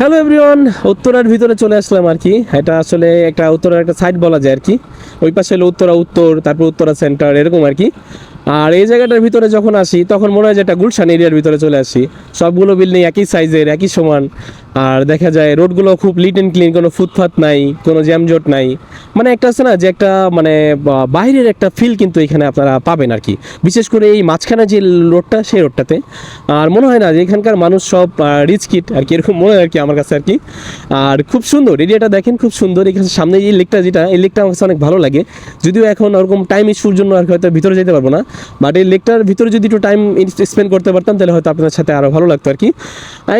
Hello everyone, উত্তরার ভিতরে চলে আসলাম আর কি। এটা আসলে একটা উত্তরার একটা সাইড বলা যায় আর কি। ওই পাশে হলো উত্তরা উত্তর, তারপর উত্তরা সেন্টার, এরকম আর কি। আর এই জায়গাটার ভিতরে যখন আসি তখন মনে হয় যে একটা গুলশান এরিয়ার ভিতরে চলে আসি। সবগুলো বিল্ডিং একই সাইজের, একই সমান। আর দেখা যায় রোডগুলো খুব লিট অ্যান্ড ক্লিন, কোনো ফুটপাথ নাই, কোনো জ্যামজট নাই। মানে একটা আছে না যে একটা মানে বাইরের একটা ফিল কিন্তু এখানে আপনারা পাবেন আর কি। বিশেষ করে এই মাঝখানে যে রোডটা, সেই রোডটাতে। আর মনে হয় না যে এখানকার মানুষ সব রিচ কিড আর কি, এরকম মনে হয় আর কি আমার কাছে আর কি। আর খুব সুন্দর এরিয়াটা, দেখেন খুব সুন্দর। এখানে সামনে এই লেকটা, যেটা এই লেকটা আমার কাছে অনেক ভালো লাগে। যদিও এখন ওরকম টাইম ইস্যুর জন্য আর কি হয়তো ভিতরে যেতে পারবো না, বাট এই লেকটার ভিতরে যদি একটু টাইম স্পেন্ড করতে পারতাম তাহলে হয়তো আপনাদের সাথে আরও ভালো লাগতো আর কি।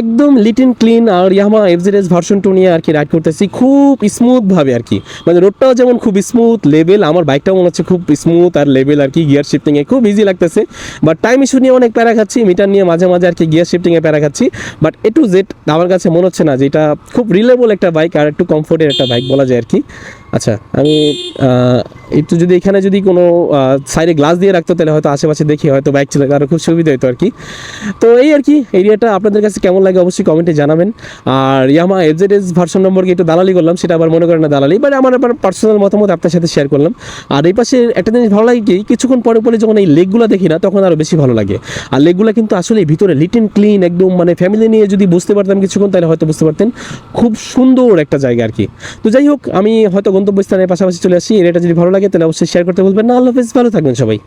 একদম লিট অ্যান্ড ক্লিন। আর ইয়ামাহা এফজেডএস ভার্সন 2 নিয়ে আর কি রাইড করতেছি খুব স্মুথভাবে আর কি। মানে রোডটাও যেমন খুব স্মুথ লেভেল, আমার বাইকটাও মনে হচ্ছে খুব স্মুথ আর লেভেল আর কি। গিয়ার শিফটিংয়ে খুব ইজি লাগতেছে। বাট টাইম ইস্যু নিয়ে অনেক প্যারা খাচ্ছি, মিটার নিয়ে মাঝে মাঝে আর কি গিয়ার শিফটিংয়ে প্যারা খাচ্ছি। বাট এ টু জেড আমার কাছে মনে হচ্ছে না যে এটা খুব রিলেবল একটা বাইক আর একটু কমফোর্টের একটা বাইক বলা যায় আর কি। আচ্ছা, আমি একটু যদি এখানে যদি কোনো সাইডে গ্লাস দিয়ে রাখতো তাহলে হয়তো আশেপাশে দেখি হয়তো বাইক চালাতে আরও খুব সুবিধা হতো আর কি। তো এই আর কি, এরিয়াটা আপনাদের কাছে কেমন লাগে অবশ্যই কমেন্টে জানাবেন। আর ইয়ামাহা এফজেডএস ভার্সন নম্বরকে একটু দালালি করলাম, সেটা আবার মনে করেন না দালালি, বাট আমার আবার পার্সোনাল মতামত আপনার সাথে শেয়ার করলাম। আর এই পাশে একটা জিনিস ভালো লাগে কি, কিছুক্ষণ পরে পরে যখন এই লেকগুলো দেখি না তখন আরও বেশি ভালো লাগে। আর লেকগুলো কিন্তু আসলে ভিতরে লিট অ্যান্ড ক্লিন একদম, মানে ফ্যামিলি নিয়ে যদি বুঝতে পারতাম কিছুক্ষণ তাহলে হয়তো বুঝতে পারতেন খুব সুন্দর একটা জায়গা আর কি। তো যাই হোক, আমি হয়তো গন্তব্যস্থানের পাশাপাশি চলে আসি। এরিয়াটা যদি ভালো লাগে তাহলে অবশ্যই শেয়ার করতে বলবেন না। আল্লাহ হাফেজ, ভালো থাকবেন সবাই।